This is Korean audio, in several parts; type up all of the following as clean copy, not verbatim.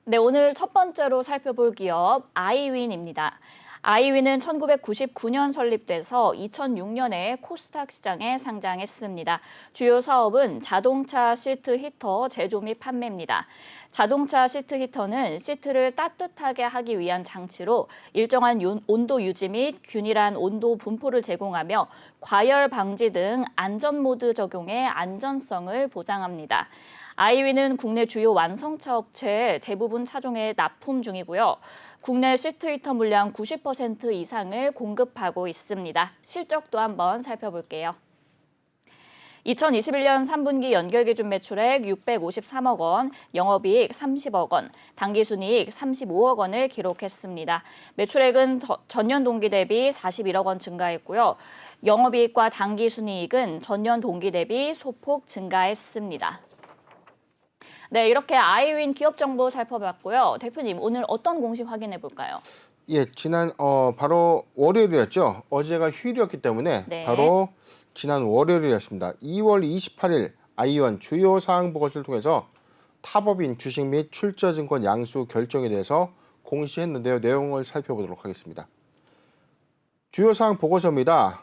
네, 오늘 첫 번째로 살펴볼 기업 아이윈입니다. 아이윈은 1999년 설립돼서 2006년에 코스닥 시장에 상장했습니다. 주요 사업은 자동차 시트 히터 제조 및 판매입니다. 자동차 시트 히터는 시트를 따뜻하게 하기 위한 장치로 일정한 온도 유지 및 균일한 온도 분포를 제공하며 과열 방지 등 안전 모드 적용의 안전성을 보장합니다. 아이윈은 국내 주요 완성차 업체의 대부분 차종에 납품 중이고요. 국내 시트 히터 물량 90% 이상을 공급하고 있습니다. 실적도 한번 살펴볼게요. 2021년 3분기 연결기준 매출액 653억 원, 영업이익 30억 원, 당기순이익 35억 원을 기록했습니다. 매출액은 전년 동기 대비 41억 원 증가했고요. 영업이익과 당기순이익은 전년 동기 대비 소폭 증가했습니다. 네, 이렇게 아이윈 기업 정보 살펴봤고요. 대표님, 오늘 어떤 공시 확인해 볼까요? 예, 바로 월요일이었죠. 어제가 휴일이었기 때문에 네. 바로 지난 월요일이었습니다. 2월 28일 아이원 주요 사항 보고서를 통해서 타법인 주식 및 출자증권 양수 결정에 대해서 공시했는데요. 내용을 살펴보도록 하겠습니다. 주요 사항 보고서입니다.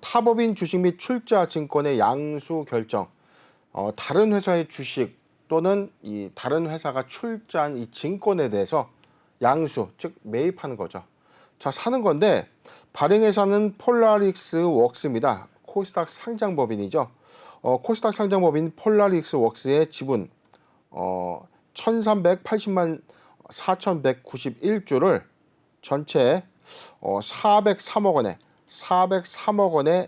타법인 주식 및 출자증권의 양수 결정. 다른 회사의 주식 또는 이 다른 회사가 출자한 이 증권에 대해서 양수, 즉 매입하는 거죠. 자, 사는 건데 발행회사는 폴라릭스 웍스입니다. 코스닥 상장법인이죠. 코스닥 상장법인 폴라릭스 웍스의 지분 1380만 4191주를 전체 403억 원에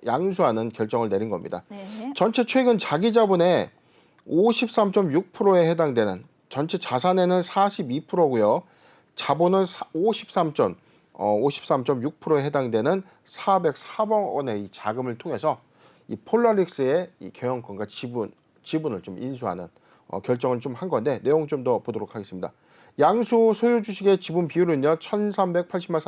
양수하는 결정을 내린 겁니다. 네. 전체 최근 자기 자본의 53.6%에 해당되는 전체 자산에는 42%고요. 자본은 53.6%에 해당되는 404억 원의 이 자금을 통해서 이 폴라릭스의 이 경영권과 지분을 좀 인수하는 결정을 좀 한 건데 내용 좀 더 보도록 하겠습니다. 양수 소유 주식의 지분 비율은요. 1380만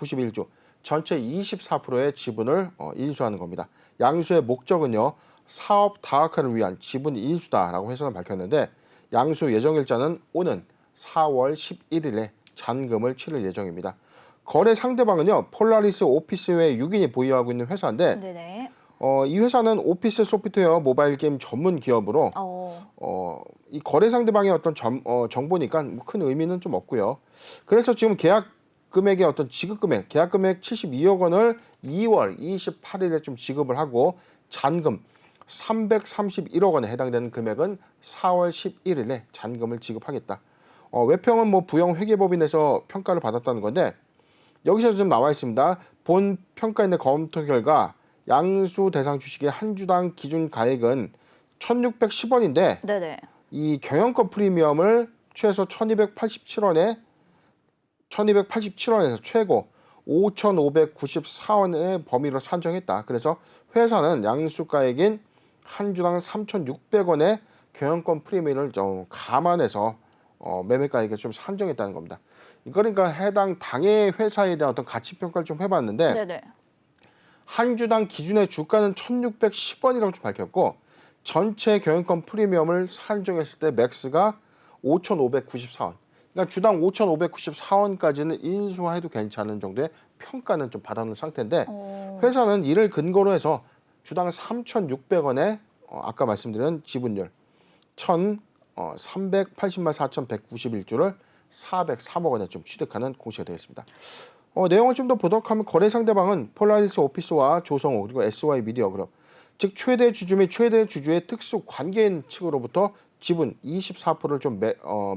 4191주 전체 24%의 지분을 인수하는 겁니다. 양수의 목적은요. 사업 다각화를 위한 지분 인수다라고 해서는 밝혔는데 양수 예정일자는 오는 4월 11일에 잔금을 치를 예정입니다. 거래 상대방은요. 폴라리스 오피스웨어 6인이 보유하고 있는 회사인데 네네. 이 회사는 오피스 소프트웨어 모바일 게임 전문 기업으로 이 거래 상대방의 어떤 정보니까 큰 의미는 좀 없고요. 그래서 지금 계약 금액의 어떤 지급 금액, 계약 금액 72억 원을 2월 28일에 좀 지급을 하고 잔금 331억 원에 해당되는 금액은 4월 11일에 잔금을 지급하겠다. 외평은 뭐 부영 회계법인에서 평가를 받았다는 건데 여기서 좀 나와 있습니다. 본 평가인의 검토 결과 양수 대상 주식의 한 주당 기준 가액은 1,610원인데 네네. 이 경영권 프리미엄을 최소 1,287원에서 최고 5,594원의 범위로 산정했다. 그래서 회사는 양수가액인 한 주당 3,600원의 경영권 프리미엄을 좀 감안해서 매매가액에 좀 산정했다는 겁니다. 그러니까 해당 당의 회사에 대한 어떤 가치 평가를 좀 해봤는데 네네. 한 주당 기준의 주가는 1,610원이라고 좀 밝혔고 전체 경영권 프리미엄을 산정했을 때 맥스가 5,594원. 그러니까 주당 5,594원까지는 인수해도 괜찮은 정도의 평가는 좀 받아놓은 상태인데 회사는 이를 근거로 해서 주당 3,600원에 아까 말씀드린 지분율 1,380만 4,191주를 403억 원에 좀 취득하는 공시가 되겠습니다. 내용을 좀 더 보도록 하면 거래 상대방은 폴라리스 오피스와 조성호 그리고 SY 미디어 그룹 즉 최대 주주 및 최대 주주의 특수 관계인 측으로부터 지분 24%를 좀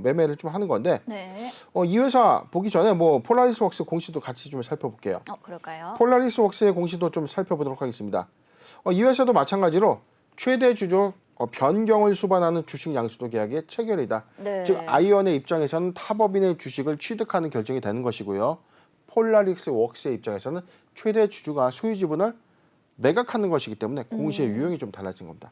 매매를 좀 하는 건데 네. 이 회사 보기 전에 뭐 폴라리스 웍스 공시도 같이 좀 살펴볼게요. 그럴까요? 폴라리스 웍스의 공시도 좀 살펴보도록 하겠습니다. 이 회사도 마찬가지로 최대 주주 변경을 수반하는 주식 양수도 계약의 체결이다. 네. 즉 아이언의 입장에서는 타법인의 주식을 취득하는 결정이 되는 것이고요. 폴라리스 웍스의 입장에서는 최대 주주가 소유 지분을 매각하는 것이기 때문에 공시의 유형이 좀 달라진 겁니다.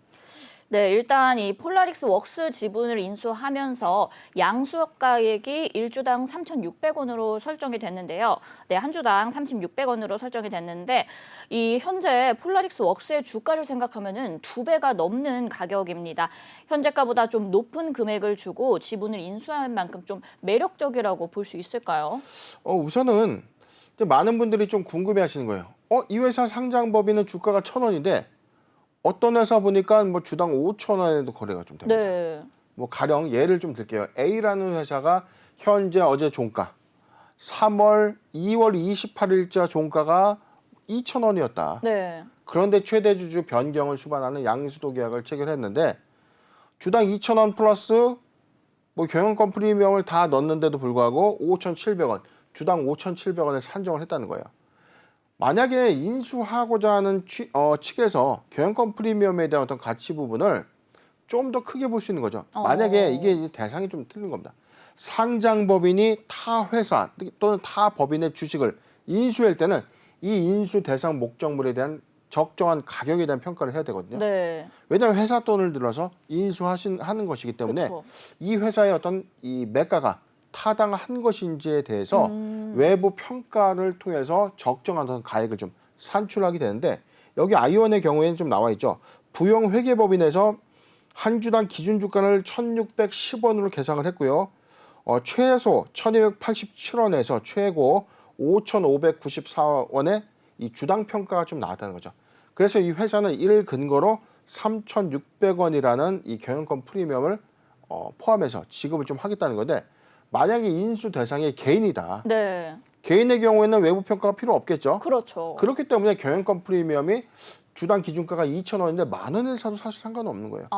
네, 일단 이 폴라릭스 웍스 지분을 인수하면서 양수업 가액이 1주당 3,600원으로 설정이 됐는데요. 네, 한 주당 3,600원으로 설정이 됐는데 이 현재 폴라릭스 웍스의 주가를 생각하면은 2배가 넘는 가격입니다. 현재가보다 좀 높은 금액을 주고 지분을 인수한 만큼 좀 매력적이라고 볼 수 있을까요? 우선은 이제 많은 분들이 좀 궁금해하시는 거예요. 이 회사 상장 법인은 주가가 1,000원인데 어떤 회사 보니까 뭐 주당 5,000원에도 거래가 좀 됩니다. 네. 뭐 가령 예를 좀 들게요. A라는 회사가 현재 어제 종가 2월 28일자 종가가 2,000원이었다. 네. 그런데 최대 주주 변경을 수반하는 양수도 계약을 체결했는데 주당 2,000원 플러스 뭐 경영권 프리미엄을 다 넣었는데도 불구하고 5,700원, 주당 5,700원을 산정을 했다는 거예요. 만약에 인수하고자 하는 측에서 경영권 프리미엄에 대한 어떤 가치 부분을 좀 더 크게 볼 수 있는 거죠. 만약에 이게 대상이 좀 틀린 겁니다. 상장법인이 타 회사 또는 타 법인의 주식을 인수할 때는 이 인수 대상 목적물에 대한 적정한 가격에 대한 평가를 해야 되거든요. 네. 왜냐하면 회사 돈을 들어서 인수하는 것이기 때문에 그쵸. 이 회사의 어떤 이 매가가 타당한 것인지에 대해서 외부 평가를 통해서 적정한 어떤 가액을 좀 산출하게 되는데 여기 아이원의 경우에는 좀 나와 있죠. 부영회계법인에서 한 주당 기준 주가를 1,610원으로 계상을 했고요. 최소 1,287원에서 최고 5,594원의 이 주당 평가가 좀 나왔다는 거죠. 그래서 이 회사는 이를 근거로 3,600원이라는 이 경영권 프리미엄을 포함해서 지급을 좀 하겠다는 건데 만약에 인수 대상이 개인이다. 네. 개인의 경우에는 외부 평가가 필요 없겠죠. 그렇죠. 그렇기 때문에 경영권 프리미엄이 주당 기준가가 2,000원인데 만 원을 사도 사실 상관없는 거예요.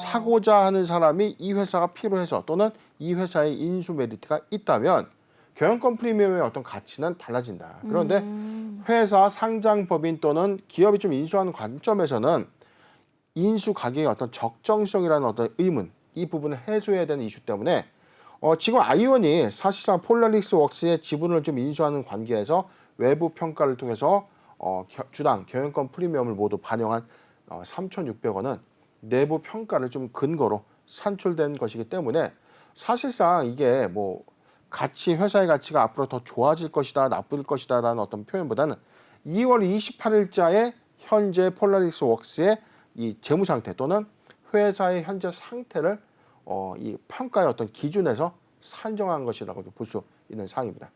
사고자 하는 사람이 이 회사가 필요해서 또는 이 회사의 인수 메리트가 있다면 경영권 프리미엄의 어떤 가치는 달라진다. 그런데 회사 상장법인 또는 기업이 좀 인수하는 관점에서는 인수 가격의 어떤 적정성이라는 어떤 의문, 이 부분을 해소해야 되는 이슈 때문에 지금 아이원이 사실상 폴라릭스 웍스의 지분을 좀 인수하는 관계에서 외부 평가를 통해서 주당 경영권 프리미엄을 모두 반영한 3,600원은 내부 평가를 좀 근거로 산출된 것이기 때문에 사실상 이게 뭐 회사의 가치가 앞으로 더 좋아질 것이다, 나쁠 것이다라는 어떤 표현보다는 2월 28일자의 현재 폴라리스 웍스의 이 재무 상태 또는 회사의 현재 상태를 이 평가의 어떤 기준에서 산정한 것이라고 볼 수 있는 사항입니다.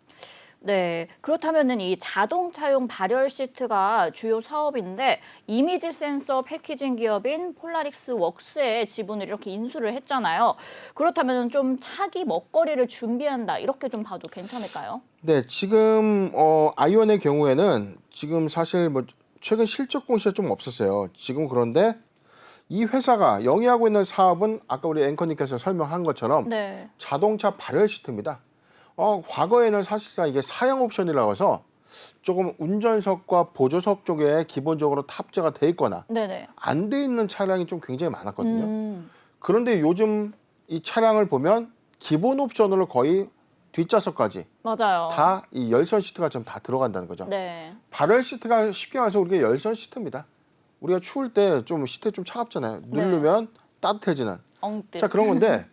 네, 그렇다면은 이 자동차용 발열 시트가 주요 사업인데 이미지 센서 패키징 기업인 폴라릭스 웍스의 지분을 이렇게 인수를 했잖아요. 그렇다면은 좀 차기 먹거리를 준비한다 이렇게 좀 봐도 괜찮을까요? 네, 지금 아이원의 경우에는 지금 사실 뭐 최근 실적 공시가 좀 없었어요. 지금 그런데 이 회사가 영위하고 있는 사업은 아까 우리 앵커님께서 설명한 것처럼 네. 자동차 발열 시트입니다. 과거에는 사실상 이게 사양 옵션이라고 해서 조금 운전석과 보조석 쪽에 기본적으로 탑재가 돼 있거나 네네. 안 돼 있는 차량이 좀 굉장히 많았거든요. 그런데 요즘 이 차량을 보면 기본 옵션으로 거의 뒷좌석까지 맞아요. 다 이 열선 시트가 좀 다 들어간다는 거죠. 네. 발열 시트가 쉽게 말해서 우리가 열선 시트입니다. 우리가 추울 때 좀 시트 좀 차갑잖아요. 누르면 따뜻해지는. 엉뜨. 자, 그런 건데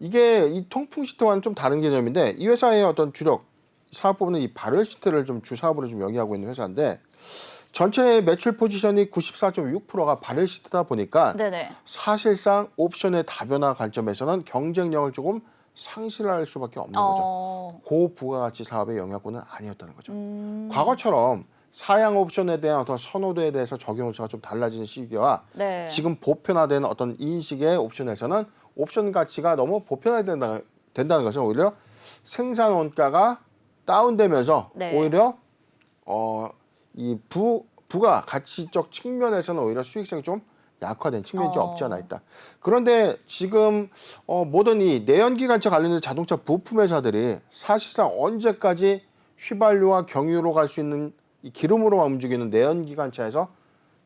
이게 이 통풍 시트와는 좀 다른 개념인데 이 회사의 어떤 주력 사업 부분은 이 발열 시트를 좀 주 사업으로 좀 영위하고 있는 회사인데 전체 매출 포지션이 94.6%가 발열 시트다 보니까 네네. 사실상 옵션의 다변화 관점에서는 경쟁력을 조금 상실할 수밖에 없는 거죠. 고부가가치 사업의 영역군은 아니었다는 거죠. 과거처럼 사양 옵션에 대한 어떤 선호도에 대해서 적용 요소가 좀 달라지는 시기와 네. 지금 보편화된 어떤 인식의 옵션에서는 옵션 가치가 너무 보편화된다는 것은 오히려 생산 원가가 다운되면서 네. 오히려 이 부가 가치적 측면에서는 오히려 수익성이 좀 약화된 측면이 좀 없지 않아 있다. 그런데 지금 모든 이 내연기관차 관련된 자동차 부품 회사들이 사실상 언제까지 휘발유와 경유로 갈 수 있는 이 기름으로만 움직이는 내연기관차에서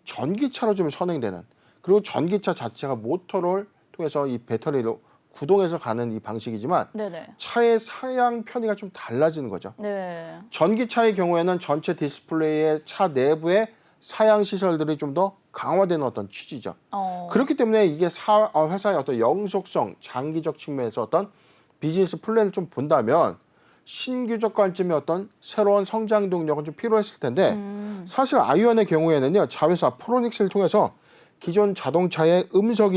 전기차로 좀 선행되는, 그리고 전기차 자체가 모터를 통해서 이 배터리로 구동해서 가는 이 방식이지만 네네. 차의 사양 편의가 좀 달라지는 거죠. 네. 전기차의 경우에는 전체 디스플레이의 차 내부의 사양 시설들이 좀 더 강화되는 어떤 취지죠. 어. 그렇기 때문에 이게 회사의 어떤 영속성, 장기적 측면에서 어떤 비즈니스 플랜을 좀 본다면 신규적 관점의 어떤 새로운 성장 동력은 좀 필요했을 텐데 사실 아이언의 경우에는요, 자회사 프로닉스를 통해서 기존 자동차의 음성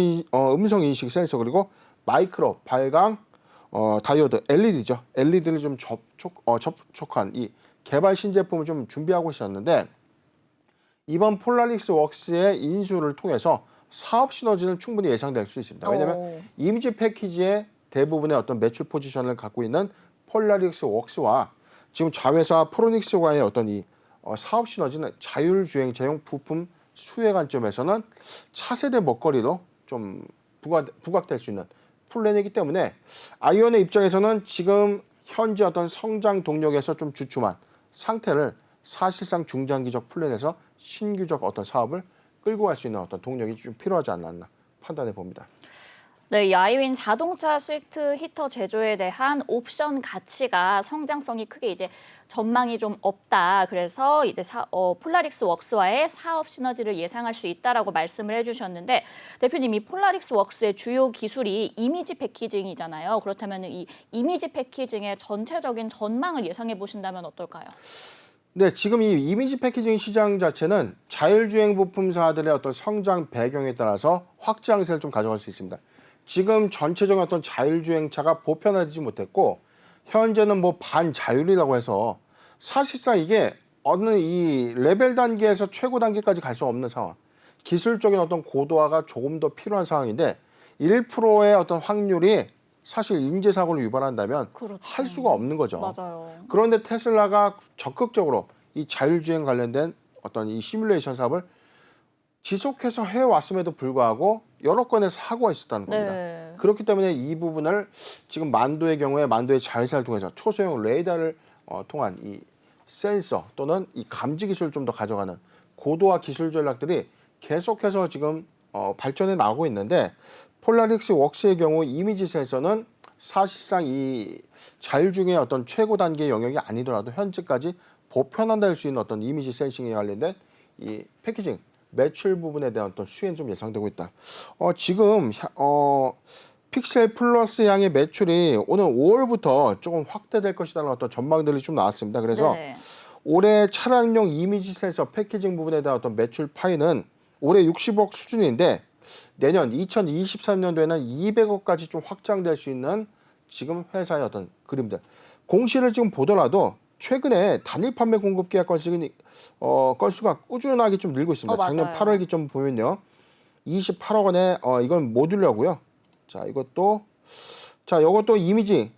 인식 센서 그리고 마이크로 발광 다이오드 LED죠. LED를 좀 접촉한 이 개발 신제품을 좀 준비하고 있었는데 이번 폴라리스 웍스의 인수를 통해서 사업 시너지는 충분히 예상될 수 있습니다. 왜냐하면 이미지 패키지의 대부분의 어떤 매출 포지션을 갖고 있는 폴라리스 웍스와 지금 자회사 프로닉스와의 어떤 이 사업 시너지는 자율주행차용 부품 수혜 관점에서는 차세대 먹거리로 좀 부각될 수 있는 플랜이기 때문에 아이언의 입장에서는 지금 현재 어떤 성장 동력에서 좀 주춤한 상태를 사실상 중장기적 플랜에서 신규적 어떤 사업을 끌고 갈 수 있는 어떤 동력이 좀 필요하지 않았나 판단해 봅니다. 네, 이 아이윈 자동차 시트 히터 제조에 대한 옵션 가치가 성장성이 크게 이제 전망이 좀 없다. 그래서 이제 폴라릭스 웍스와의 사업 시너지를 예상할 수 있다라고 말씀을 해주셨는데 대표님, 이 폴라릭스 웍스의 주요 기술이 이미지 패키징이잖아요. 그렇다면 이 이미지 패키징의 전체적인 전망을 예상해 보신다면 어떨까요? 네, 지금 이 이미지 패키징 시장 자체는 자율주행 부품사들의 어떤 성장 배경에 따라서 확장세를 좀 가져갈 수 있습니다. 지금 전체적인 어떤 자율주행차가 보편화되지 못했고 현재는 뭐 반자율이라고 해서 사실상 이게 어느 이 레벨 단계에서 최고 단계까지 갈 수 없는 상황. 기술적인 어떤 고도화가 조금 더 필요한 상황인데 1%의 어떤 확률이 사실 인재사고를 유발한다면 그렇죠. 할 수가 없는 거죠. 맞아요. 그런데 테슬라가 적극적으로 이 자율주행 관련된 어떤 이 시뮬레이션 사업을 지속해서 해왔음에도 불구하고 여러 건의 사고가 있었다는 겁니다. 네. 그렇기 때문에 이 부분을 지금 만도의 경우에 만도의 자회사를 통해서 초소형 레이더를 통한 이 센서 또는 이 감지 기술을 좀 더 가져가는 고도화 기술 전략들이 계속해서 지금 발전해 나오고 있는데 폴라릭스 웍스의 경우 이미지 센서는 사실상 이 자율주행의 어떤 최고 단계의 영역이 아니더라도 현재까지 보편화될 수 있는 어떤 이미지 센싱에 관련된 이 패키징 매출 부분에 대한 어떤 수혜는 좀 예상되고 있다. 지금 픽셀 플러스 향의 매출이 오늘 5월부터 조금 확대될 것이라는 어떤 전망들이 좀 나왔습니다. 그래서 네. 올해 차량용 이미지 센서 패키징 부분에 대한 어떤 매출 파이는 올해 60억 수준인데 내년 2023년도에는 200억까지 좀 확장될 수 있는 지금 회사의 어떤 그림들. 공시를 지금 보더라도 최근에 단일 판매 공급 계약 건수가 꾸준하게 좀 늘고 있습니다. 작년 맞아요. 8월 기점 보면요. 28억 원에 이건 모듈러고요. 자, 이것도 이미지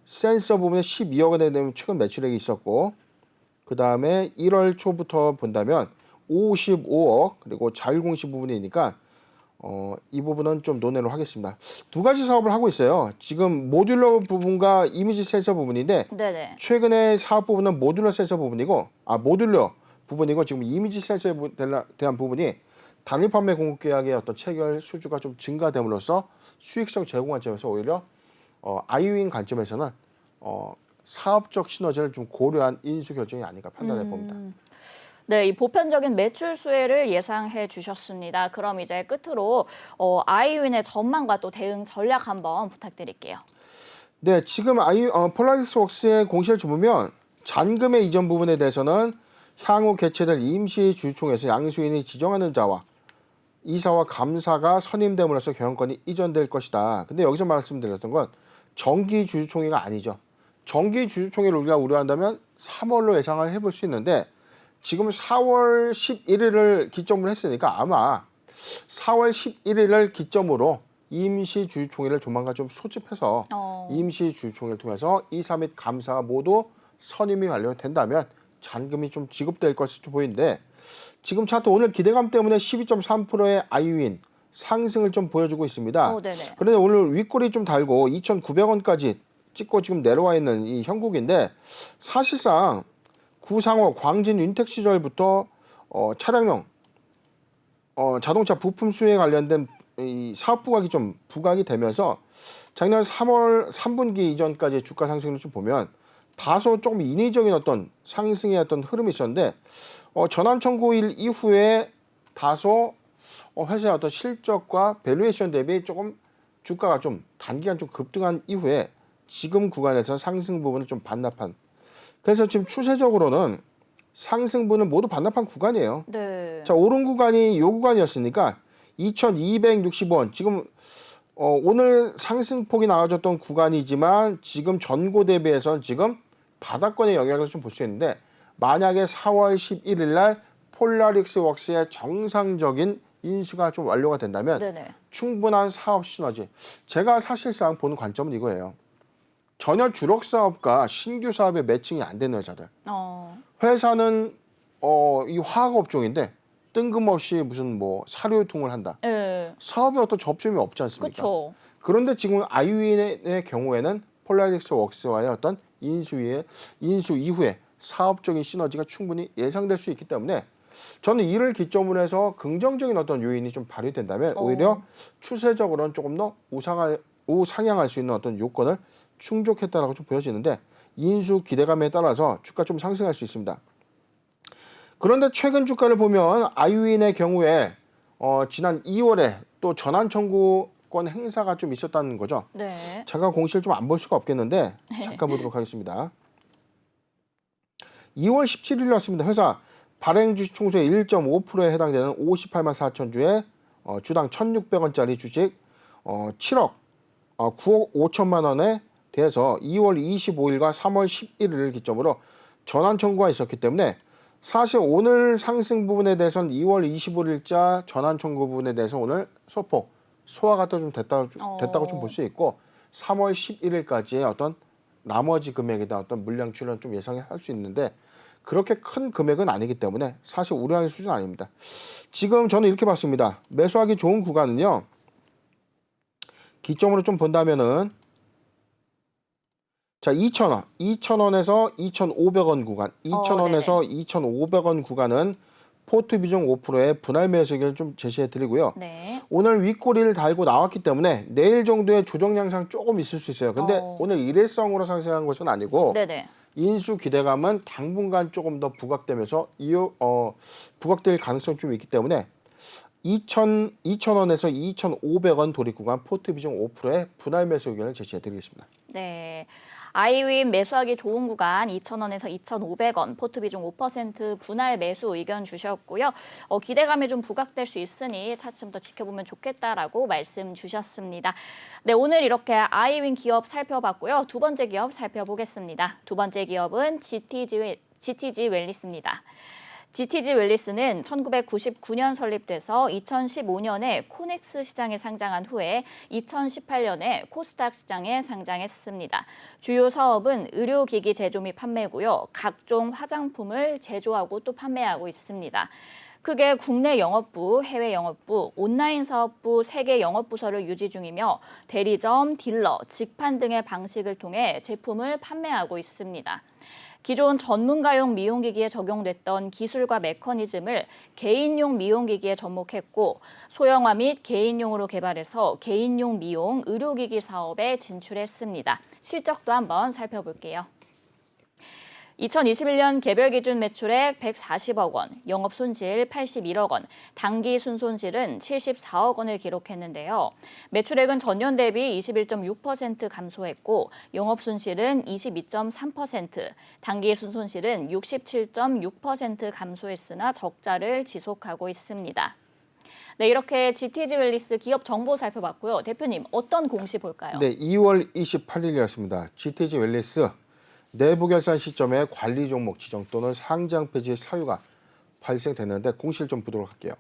센서 부분에 12억 원에 대한 최근 매출액이 있었고 그다음에 1월 초부터 본다면 55억 그리고 자율공시 부분이니까 이 부분은 좀 논의를 하겠습니다. 두 가지 사업을 하고 있어요. 지금 모듈러 부분과 이미지 센서 부분인데 네네. 최근에 사업 부분은 모듈러 센서 부분이고 모듈러 부분이고 지금 이미지 센서에 대한 부분이 단일 판매 공급 계약의 어떤 체결 수주가 좀 증가됨으로써 수익성 제공 관점에서 오히려 아이윈 관점에서는 사업적 시너지를 좀 고려한 인수 결정이 아닌가 판단해 봅니다. 네, 이 보편적인 매출 수혜를 예상해 주셨습니다. 그럼 이제 끝으로 아이윈의 전망과 또 대응 전략 한번 부탁드릴게요. 네, 지금 폴라리스 웍스의 공시를 보면 잔금의 이전 부분에 대해서는 향후 개최될 임시 주주총회에서 양수인이 지정하는 자와 이사와 감사가 선임됨으로써 경영권이 이전될 것이다. 근데 여기서 말씀드렸던 건 정기 주주총회가 아니죠. 정기 주주총회를 우리가 우려한다면 3월로 예상을 해볼 수 있는데 지금 4월 11일을 기점으로 했으니까 아마 4월 11일을 기점으로 임시 주주총회를 조만간 좀 소집해서 임시 주주총회를 통해서 이사 및 감사가 모두 선임이 완료된다면 잔금이 좀 지급될 것으로 보이는데 지금 차트 오늘 기대감 때문에 12.3%의 아이윈 상승을 좀 보여주고 있습니다. 네네. 그런데 오늘 윗골이 좀 달고 2,900원까지 찍고 지금 내려와 있는 이 형국인데 사실상 구상호 광진 윤택 시절부터 차량용 자동차 부품 수혜에 관련된 이 사업 부각이 좀 부각이 되면서 작년 3월 3분기 이전까지 주가 상승을 좀 보면 다소 조금 인위적인 어떤 상승의 어떤 흐름이 있었는데 전환 청구일 이후에 다소 회사의 어떤 실적과 밸류에이션 대비 조금 주가가 좀 단기간 좀 급등한 이후에 지금 구간에서 상승 부분을 좀 반납한. 그래서 지금 추세적으로는 상승분은 모두 반납한 구간이에요. 네. 자, 오른 구간이 이 구간이었으니까 2,260원. 지금 오늘 상승폭이 나와줬던 구간이지만 지금 전고 대비해서는 지금 바닥권의 영향을 좀 볼 수 있는데 만약에 4월 11일 날 폴라릭스 웍스의 정상적인 인수가 좀 완료가 된다면 네네. 충분한 사업 시너지. 제가 사실상 보는 관점은 이거예요. 전혀 주력 사업과 신규 사업의 매칭이 안 되는 회사들. 회사는 이 화학 업종인데 뜬금없이 무슨 뭐 사료 유통을 한다. 네. 사업에 어떤 접점이 없지 않습니까? 그렇죠. 그런데 지금 아이윈의 경우에는 폴라릭스 웍스와의 어떤 인수 이후에 사업적인 시너지가 충분히 예상될 수 있기 때문에 저는 이를 기점으로 해서 긍정적인 어떤 요인이 좀 발휘된다면 오히려 추세적으로는 조금 더 우상향할 수 있는 어떤 요건을 충족했다라고 좀 보여지는데 인수 기대감에 따라서 주가 좀 상승할 수 있습니다. 그런데 최근 주가를 보면 아이윈의 경우에 지난 2월에 또 전환 청구권 행사가 좀 있었다는 거죠. 네. 제가 공시를 좀 안 볼 수가 없겠는데 잠깐 보도록 하겠습니다. 2월 17일이었습니다. 회사 발행 주식 총수의 1.5%에 해당되는 58만 4천 주에 주당 1,600원짜리 주식 7억 9억 5천만 원에 대해서 2월 25일과 3월 11일을 기점으로 전환 청구가 있었기 때문에 사실 오늘 상승 부분에 대해서는 2월 25일자 전환 청구 부분에 대해서 오늘 소화가 또 좀 됐다고 좀 볼 수 있고 3월 11일까지의 어떤 나머지 금액에 대한 어떤 물량 출현 좀 예상할 수 있는데 그렇게 큰 금액은 아니기 때문에 사실 우려할 수준은 아닙니다. 지금 저는 이렇게 봤습니다. 매수하기 좋은 구간은요. 기점으로 좀 본다면은 자, 2,000원, 2,000원에서 2,500원 구간, 2,000원에서 2,500원 구간은 포트 비중 5%의 분할 매수 의견을 좀 제시해 드리고요. 네. 오늘 윗꼬리를 달고 나왔기 때문에 내일 정도의 조정 양상 조금 있을 수 있어요. 근데 오늘 일회성으로 상승한 것은 아니고 네네. 인수 기대감은 당분간 조금 더 부각되면서 부각될 가능성이 좀 있기 때문에 2,000원에서 2,500원 돌입 구간 포트 비중 5%의 분할 매수 의견을 제시해 드리겠습니다. 네. 아이윈 매수하기 좋은 구간 2,000원에서 2,500원, 포트 비중 5% 분할 매수 의견 주셨고요. 기대감이 좀 부각될 수 있으니 차츰 더 지켜보면 좋겠다라고 말씀 주셨습니다. 네, 오늘 이렇게 아이윈 기업 살펴봤고요. 두 번째 기업 살펴보겠습니다. 두 번째 기업은 GTG 웰리스입니다. GTG 웰리스는 1999년 설립돼서 2015년에 코넥스 시장에 상장한 후에 2018년에 코스닥 시장에 상장했습니다. 주요 사업은 의료기기 제조 및 판매고요. 각종 화장품을 제조하고 또 판매하고 있습니다. 크게 국내 영업부, 해외 영업부, 온라인 사업부 3개 영업부서를 유지 중이며 대리점, 딜러, 직판 등의 방식을 통해 제품을 판매하고 있습니다. 기존 전문가용 미용기기에 적용됐던 기술과 메커니즘을 개인용 미용기기에 접목했고 소형화 및 개인용으로 개발해서 개인용 미용 의료기기 사업에 진출했습니다. 실적도 한번 살펴볼게요. 2021년 개별 기준 매출액 140억 원, 영업 손실 81억 원, 당기 순손실은 74억 원을 기록했는데요. 매출액은 전년 대비 21.6% 감소했고 영업 손실은 22.3%, 당기 순손실은 67.6% 감소했으나 적자를 지속하고 있습니다. 네, 이렇게 GTG 웰리스 기업 정보 살펴봤고요. 대표님, 어떤 공시 볼까요? 네, 2월 28일이었습니다. GTG 웰리스 내부 결산 시점에 관리 종목 지정 또는 상장 폐지 사유가 발생됐는데 공시를 좀 보도록 할게요.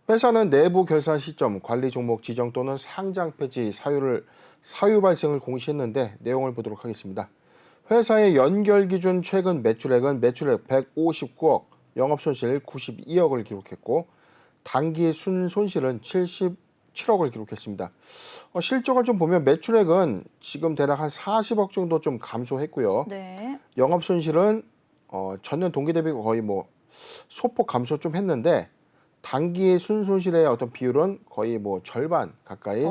회사는 내부 결산 시점 관리 종목 지정 또는 상장 폐지 사유 발생을 공시했는데 내용을 보도록 하겠습니다. 회사의 연결 기준 최근 매출액은 매출액 159억, 영업 손실 92억을 기록했고 단기 순손실은 77억을 기록했습니다. 실적을 좀 보면 매출액은 지금 대략 한 40억 정도 좀 감소했고요. 네. 영업 손실은 전년 동기 대비 거의 뭐 소폭 감소 좀 했는데 단기 순손실의 어떤 비율은 거의 뭐 절반 가까이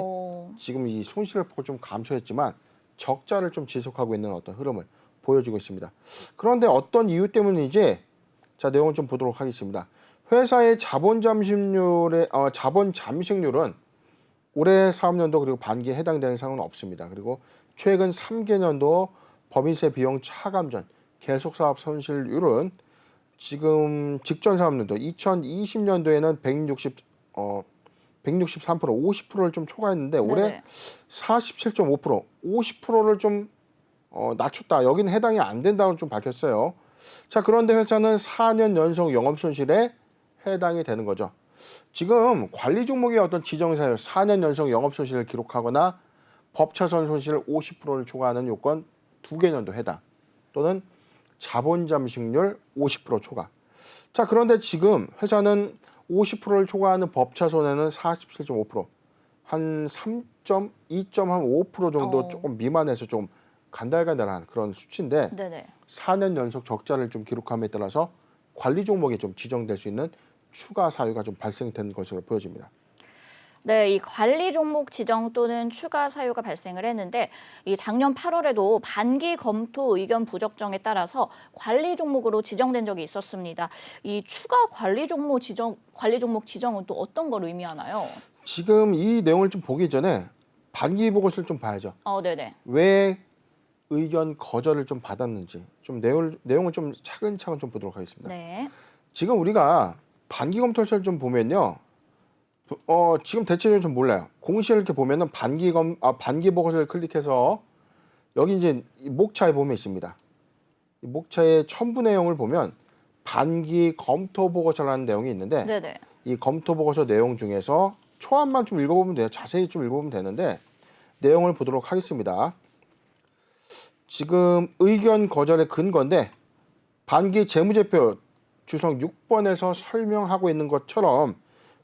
지금 이 손실을 보고 좀 감소했지만 적자를 좀 지속하고 있는 어떤 흐름을 보여주고 있습니다. 그런데 어떤 이유 때문인지 자 내용을 좀 보도록 하겠습니다. 회사의 자본 잠식률은 올해 사업년도 그리고 반기에 해당되는 사항은 없습니다. 그리고 최근 3개년도 법인세 비용 차감 전 계속 사업 손실률은 지금 직전 사업년도 2020년도에는 163%, 50%를 좀 초과했는데 올해 네네. 47.5%, 50%를 좀 낮췄다. 여기는 해당이 안 된다고 좀 밝혔어요. 자, 그런데 회사는 4년 연속 영업 손실에 해당이 되는 거죠. 지금 관리 종목의 어떤 지정사유 4년 연속 영업 손실을 기록하거나 법차선 손실 50%를 초과하는 요건 2개년도 해당 또는 자본 잠식률 50% 초과. 자, 그런데 지금 회사는 50%를 초과하는 법차손해는 47.5%, 한 2.5% 정도 조금 미만해서 좀 간달간달한 그런 수치인데 네네. 4년 연속 적자를 좀 기록함에 따라서 관리 종목에 좀 지정될 수 있는 추가 사유가 좀 발생된 것으로 보여집니다. 네, 이 관리 종목 지정 또는 추가 사유가 발생을 했는데 이 작년 8월에도 반기 검토 의견 부적정에 따라서 관리 종목으로 지정된 적이 있었습니다. 이 추가 관리 종목 지정은 또 어떤 걸 의미하나요? 지금 이 내용을 좀 보기 전에 반기 보고서를 좀 봐야죠. 네네. 왜 의견 거절을 좀 받았는지 좀 내용을 좀 차근차근 좀 보도록 하겠습니다. 네. 지금 우리가 반기 검토서를 좀 보면요. 지금 대체적으로 좀 몰라요. 공시를 이렇게 보면은 반기 보고서를 클릭해서 여기 이제 이 목차에 보면 있습니다. 이 목차의 첨부 내용을 보면 반기 검토 보고서라는 내용이 있는데 네네. 이 검토 보고서 내용 중에서 초안만 좀 읽어보면 돼요. 자세히 좀 읽어보면 되는데 내용을 보도록 하겠습니다. 지금 의견 거절의 근거인데 반기 재무제표 주석 6번에서 설명하고 있는 것처럼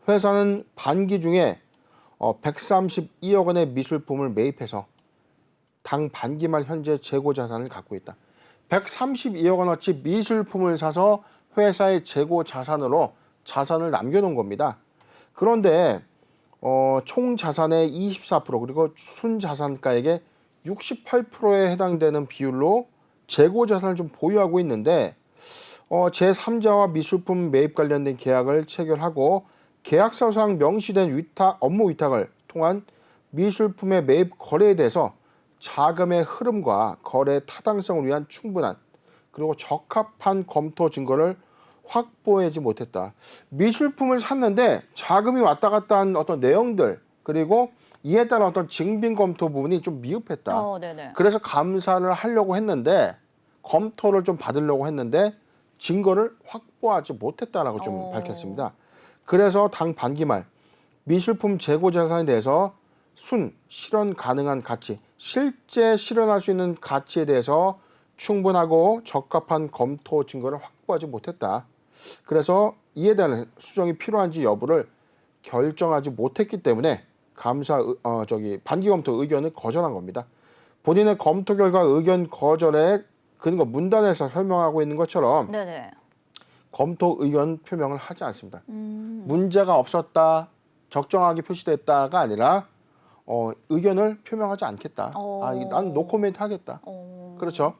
회사는 반기 중에 132억 원의 미술품을 매입해서 당 반기 말 현재 재고 자산을 갖고 있다. 132억 원어치 미술품을 사서 회사의 재고 자산으로 자산을 남겨놓은 겁니다. 그런데 총 자산의 24% 그리고 순자산가액의 68%에 해당되는 비율로 재고 자산을 좀 보유하고 있는데 제3자와 미술품 매입 관련된 계약을 체결하고 계약서상 명시된 업무 위탁을 통한 미술품의 매입 거래에 대해서 자금의 흐름과 거래 타당성을 위한 충분한 그리고 적합한 검토 증거를 확보하지 못했다. 미술품을 샀는데 자금이 왔다 갔다 한 어떤 내용들 그리고 이에 따른 어떤 증빙 검토 부분이 좀 미흡했다. 네네. 그래서 감사를 하려고 했는데 검토를 좀 받으려고 했는데 증거를 확보하지 못했다라고 좀 밝혔습니다. 그래서 당 반기 말 미술품 재고 자산에 대해서 실현 가능한 가치, 실제 실현할 수 있는 가치에 대해서 충분하고 적합한 검토 증거를 확보하지 못했다. 그래서 이에 대한 수정이 필요한지 여부를 결정하지 못했기 때문에 반기 검토 의견을 거절한 겁니다. 본인의 검토 결과 의견 거절의 근거 문단에서 설명하고 있는 것처럼 네네. 검토 의견 표명을 하지 않습니다. 문제가 없었다, 적정하게 표시됐다가 아니라 의견을 표명하지 않겠다. 난 노코멘트 하겠다. 그렇죠.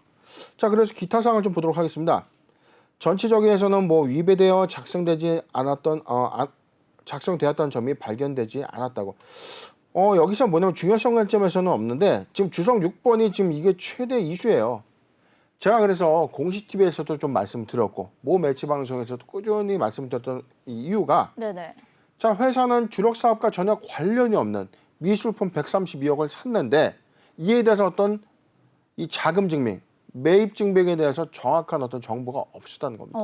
자, 그래서 기타 사항을 좀 보도록 하겠습니다. 전체적에서는 위배되어 작성되었던 점이 발견되지 않았다고. 여기서 뭐냐면 중요성 관점에서는 없는데 지금 주석 6번이 지금 이게 최대 이슈예요. 제가 그래서 공시TV에서도 좀 말씀드렸고 모 매체 방송에서도 꾸준히 말씀드렸던 이유가 네네. 자, 회사는 주력 사업과 전혀 관련이 없는 미술품 132억을 샀는데 이에 대해서 어떤 이 자금 증빙, 매입 증빙에 대해서 정확한 어떤 정보가 없었다는 겁니다.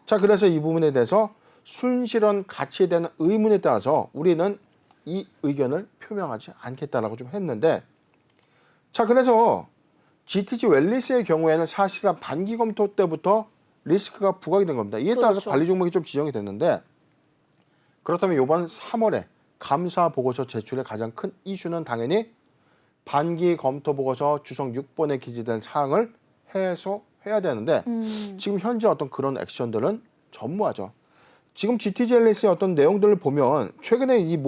자, 그래서 이 부분에 대해서 순실현 가치에 대한 의문에 따라서 우리는 이 의견을 표명하지 않겠다라고 좀 했는데 자, 그래서 GTG 웰리스의 경우에는 사실상 반기 검토 때부터 리스크가 부각이 된 겁니다. 이에 따라서 그렇죠. 관리 종목이 좀 지정이 됐는데 그렇다면 이번 3월에 감사 보고서 제출의 가장 큰 이슈는 당연히 반기 검토 보고서 주석 6번에 기재된 사항을 해소해야 되는데 지금 현재 어떤 그런 액션들은 전무하죠. 지금 GTG 웰리스의 어떤 내용들을 보면 최근에 이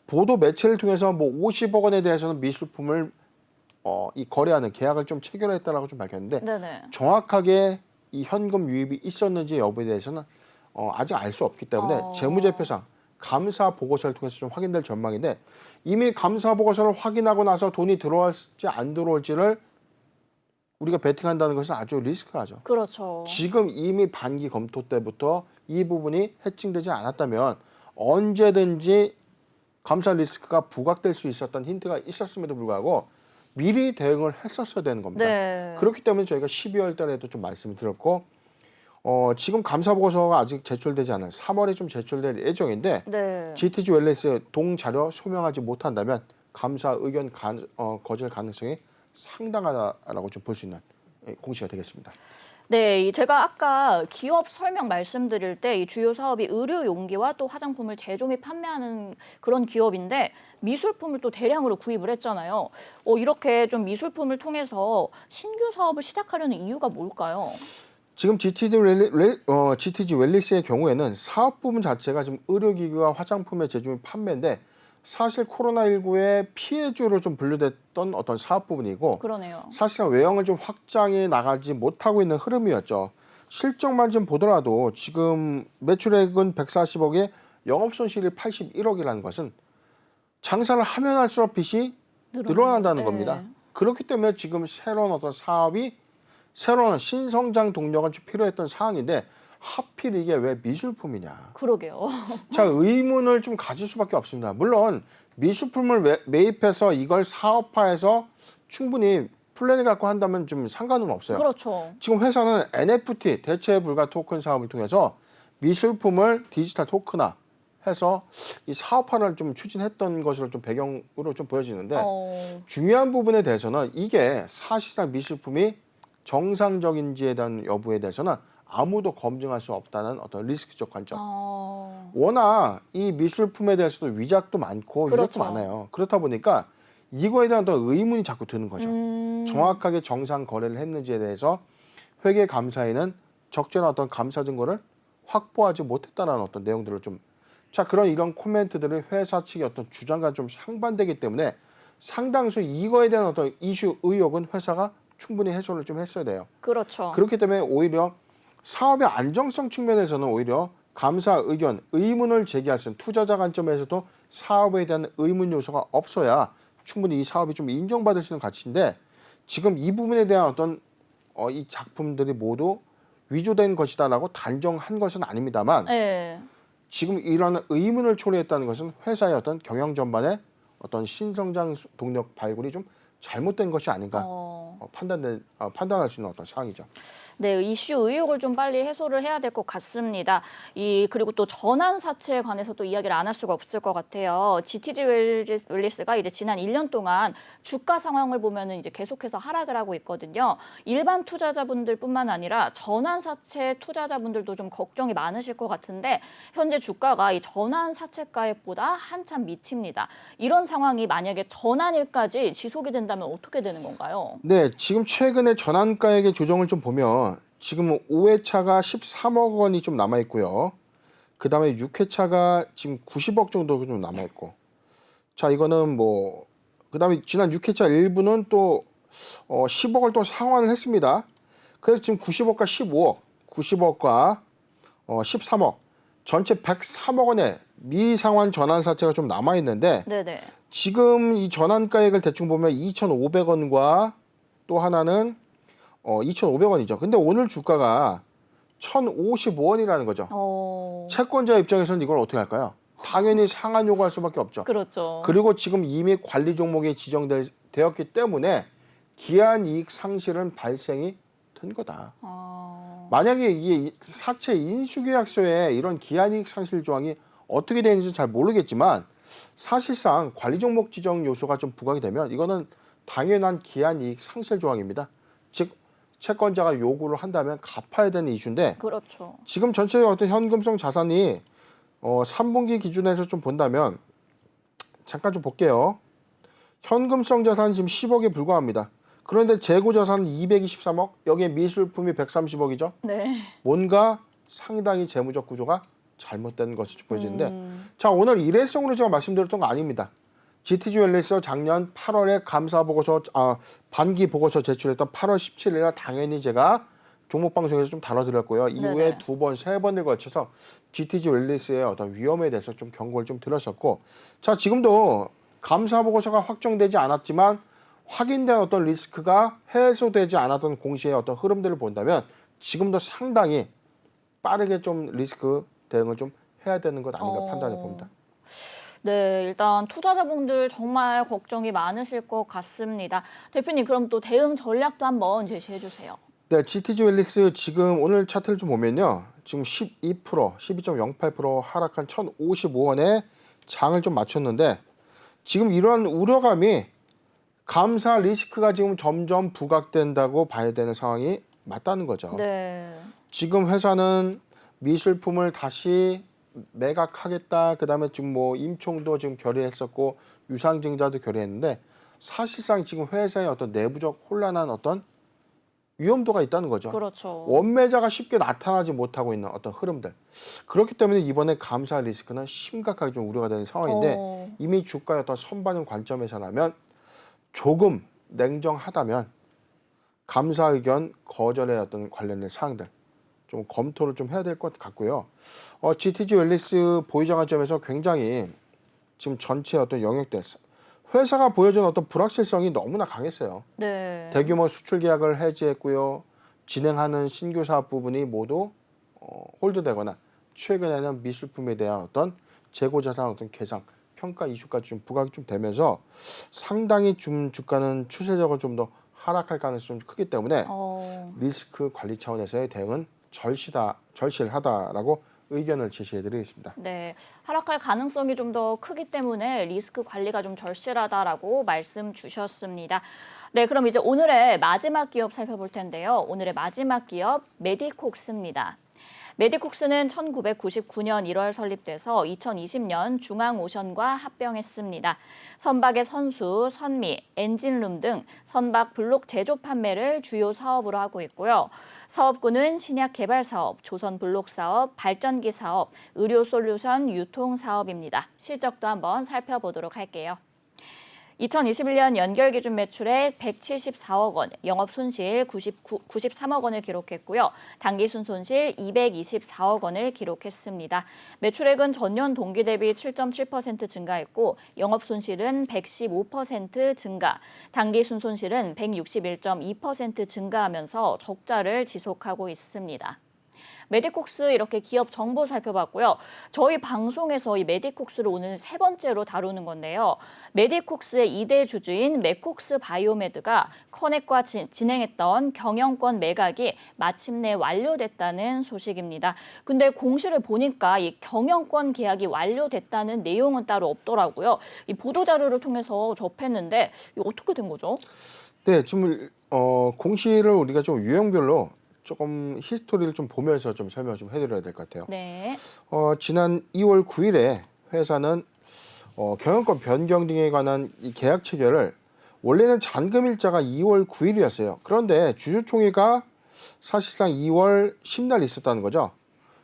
보도 매체를 통해서 50억 원에 대해서는 미술품을 이 거래하는 계약을 좀 체결했다라고 좀 밝혔는데 네네. 정확하게 이 현금 유입이 있었는지 여부에 대해서는 아직 알 수 없기 때문에 재무제표상 감사 보고서를 통해서 좀 확인될 전망인데 이미 감사 보고서를 확인하고 나서 돈이 들어올지 안 들어올지를 우리가 베팅한다는 것은 아주 리스크하죠. 그렇죠. 지금 이미 반기 검토 때부터 이 부분이 해칭되지 않았다면 언제든지 감사 리스크가 부각될 수 있었던 힌트가 있었음에도 불구하고 미리 대응을 했었어야 되는 겁니다. 네. 그렇기 때문에 저희가 12월 달에도 좀 말씀을 드렸고 지금 감사 보고서가 아직 제출되지 않은 3월에 좀 제출될 예정인데 네. GTG 웰리스 동자료 소명하지 못한다면 감사 의견 거절 가능성이 상당하다라고 좀 볼 수 있는 공시가 되겠습니다. 네, 제가 아까 기업 설명 말씀드릴 때 이 주요 사업이 의류 용기와 또 화장품을 제조 및 판매하는 그런 기업인데 미술품을 또 대량으로 구입을 했잖아요. 이렇게 좀 미술품을 통해서 신규 사업을 시작하려는 이유가 뭘까요? 지금 GTG 웰리스의 경우에는 사업 부분 자체가 지금 의료기기와 화장품의 제조 및 판매인데 사실 코로나19의 피해주로 좀 분류됐던 어떤 사업 부분이고 그러네요. 사실은 외형을 좀 확장해 나가지 못하고 있는 흐름이었죠. 실적만 좀 보더라도 지금 매출액은 140억에 영업손실이 81억이라는 것은 장사를 하면 할수록 빚이 늘어난다는 겁니다. 그렇기 때문에 지금 새로운 어떤 사업이 새로운 신성장 동력은 좀 필요했던 상황인데 하필 이게 왜 미술품이냐. 그러게요. 자, 의문을 좀 가질 수밖에 없습니다. 물론 미술품을 매입해서 이걸 사업화해서 충분히 플랜을 갖고 한다면 좀 상관은 없어요. 그렇죠. 지금 회사는 NFT, 대체 불가 토큰 사업을 통해서 미술품을 디지털 토큰화 해서 이 사업화를 좀 추진했던 것으로 좀 배경으로 좀 보여지는데 중요한 부분에 대해서는 이게 사실상 미술품이 정상적인지에 대한 여부에 대해서는 아무도 검증할 수 없다는 어떤 리스크적 관점. 워낙 이 미술품에 대해서도 위작도 많고 그렇죠. 유적도 많아요. 그렇다 보니까 이거에 대한 더 의문이 자꾸 드는 거죠. 정확하게 정상 거래를 했는지에 대해서 회계감사에는 적절한 어떤 감사 증거를 확보하지 못했다는 어떤 내용들을 좀 그런 이런 코멘트들을 회사 측의 어떤 주장과 좀 상반되기 때문에 상당수 이거에 대한 어떤 이슈 의혹은 회사가 충분히 해소를 좀 했어야 돼요. 그렇죠. 그렇기 때문에 오히려 사업의 안정성 측면에서는 오히려 감사 의견, 의문을 제기할 수 있는 투자자 관점에서도 사업에 대한 의문 요소가 없어야 충분히 이 사업이 좀 인정받을 수 있는 가치인데 지금 이 부분에 대한 어떤 이 작품들이 모두 위조된 것이다라고 단정한 것은 아닙니다만 지금 이런 의문을 초래했다는 것은 회사의 어떤 경영 전반에 어떤 신성장 동력 발굴이 좀 잘못된 것이 아닌가 판단할 수 있는 어떤 사항이죠. 네, 이슈 의혹을 좀 빨리 해소를 해야 될 것 같습니다. 그리고 또 전환 사채에 관해서 또 이야기를 안 할 수가 없을 것 같아요. GTG 웰리스가 이제 지난 1년 동안 주가 상황을 보면은 이제 계속해서 하락을 하고 있거든요. 일반 투자자분들뿐만 아니라 전환 사채 투자자분들도 좀 걱정이 많으실 것 같은데 현재 주가가 이 전환 사채가액보다 한참 미칩니다. 이런 상황이 만약에 전환일까지 지속이 된다면 어떻게 되는 건가요? 네, 지금 최근에 전환가액의 조정을 좀 보면 지금 5회차가 13억 원이 좀 남아 있고요. 그다음에 6회차가 지금 90억 정도 좀 남아 있고. 자, 이거는 뭐 그다음에 지난 6회차 일부는 또 10억을 또 상환을 했습니다. 그래서 지금 90억과 15억, 90억과 13억 전체 103억 원의 미상환 전환사채가 좀 남아 있는데 지금 이 전환가액을 대충 보면 2,500원과 또 하나는 2,500원이죠. 근데 오늘 주가가 1,055원이라는 거죠. 채권자 입장에서는 이걸 어떻게 할까요? 당연히 상환 요구할 수밖에 없죠. 그렇죠. 그리고 지금 이미 관리 종목에 지정되었기 때문에 기한 이익 상실은 발생이 된 거다. 만약에 이게 사채 인수계약서에 이런 기한 이익 상실 조항이 어떻게 되는지 잘 모르겠지만 사실상 관리 종목 지정 요소가 좀 부각이 되면 이거는 당연한 기한 이익 상실 조항입니다. 즉 채권자가 요구를 한다면 갚아야 되는 이슈인데 그렇죠. 지금 전체적인 어떤 현금성 자산이 3분기 기준에서 좀 본다면 잠깐 좀 볼게요. 현금성 자산은 지금 10억에 불과합니다. 그런데 재고 자산은 223억, 여기에 미술품이 130억이죠. 뭔가 상당히 재무적 구조가 잘못된 것이 보여지는데 자, 오늘 일회성으로 제가 말씀드렸던 거 아닙니다. GTG 웰리스 작년 8월에 감사 보고서 반기 보고서 제출했던 8월 17일에 당연히 제가 종목 방송에서 좀 다뤄드렸고요. 이후에 네네. 2번, 3번을 거쳐서 GTG 웰리스의 어떤 위험에 대해서 좀 경고를 좀 드렸었고, 자 지금도 감사 보고서가 확정되지 않았지만 확인된 어떤 리스크가 해소되지 않았던 공시의 어떤 흐름들을 본다면 지금도 상당히 빠르게 좀 리스크 대응을 좀 해야 되는 것 아닌가 판단해 봅니다. 네, 일단 투자자분들 정말 걱정이 많으실 것 같습니다. 대표님, 그럼 또 대응 전략도 한번 제시해 주세요. 네, GTG 웰리스 지금 오늘 차트를 좀 보면요. 지금 12%, 12.08% 하락한 1,055원에 장을 좀 마쳤는데 지금 이러한 우려감이 감사 리스크가 지금 점점 부각된다고 봐야 되는 상황이 맞다는 거죠. 네. 지금 회사는 미술품을 다시 매각하겠다. 그다음에 지금 뭐 임총도 지금 결의했었고 유상증자도 결의했는데 사실상 지금 회사의 어떤 내부적 혼란한 어떤 위험도가 있다는 거죠. 그렇죠. 원매자가 쉽게 나타나지 못하고 있는 어떤 흐름들. 그렇기 때문에 이번에 감사 리스크는 심각하게 좀 우려가 되는 상황인데 이미 주가의 어떤 선반영 관점에서라면 조금 냉정하다면 감사 의견 거절의 어떤 관련된 사항들 좀 검토를 좀 해야 될 것 같고요. GTG 웰리스 보유자 관점에서 굉장히 지금 전체 어떤 영역들 회사가 보여준 어떤 불확실성이 너무나 강했어요. 네. 대규모 수출 계약을 해지했고요. 진행하는 신규 사업 부분이 모두 홀드되거나 최근에는 미술품에 대한 어떤 재고 자산 어떤 계상 평가 이슈까지 좀 부각이 좀 되면서 상당히 좀 주가는 추세적으로 좀 더 하락할 가능성이 좀 크기 때문에 리스크 관리 차원에서의 대응은 절실하다라고 의견을 제시해드리겠습니다. 네, 하락할 가능성이 좀 더 크기 때문에 리스크 관리가 좀 절실하다라고 말씀 주셨습니다. 네, 그럼 이제 오늘의 마지막 기업 살펴볼 텐데요. 오늘의 마지막 기업 메디콕스입니다. 메디콕스는 1999년 1월 설립돼서 2020년 중앙오션과 합병했습니다. 선박의 선수, 선미, 엔진룸 등 선박 블록 제조 판매를 주요 사업으로 하고 있고요. 사업군은 신약 개발 사업, 조선 블록 사업, 발전기 사업, 의료 솔루션 유통 사업입니다. 실적도 한번 살펴보도록 할게요. 2021년 연결 기준 매출액 174억 원, 영업 손실 93억 원을 기록했고요. 당기순 손실 224억 원을 기록했습니다. 매출액은 전년 동기 대비 7.7% 증가했고 영업 손실은 115% 증가, 당기순 손실은 161.2% 증가하면서 적자를 지속하고 있습니다. 메디콕스 이렇게 기업 정보 살펴봤고요. 저희 방송에서 이 메디콕스를 오늘 3번째로 다루는 건데요. 메디콕스의 2대 주주인 메콕스 바이오메드가 커넥과 진행했던 경영권 매각이 마침내 완료됐다는 소식입니다. 근데 공시를 보니까 이 경영권 계약이 완료됐다는 내용은 따로 없더라고요. 이 보도자료를 통해서 접했는데 이거 어떻게 된 거죠? 네, 지금 공시를 우리가 좀 유형별로 조금 히스토리를 좀 보면서 좀 설명 좀 해드려야 될 것 같아요. 네. 지난 2월 9일에 회사는 경영권 변경 등에 관한 이 계약 체결을 원래는 잔금 일자가 2월 9일이었어요. 그런데 주주총회가 사실상 2월 10날 있었다는 거죠.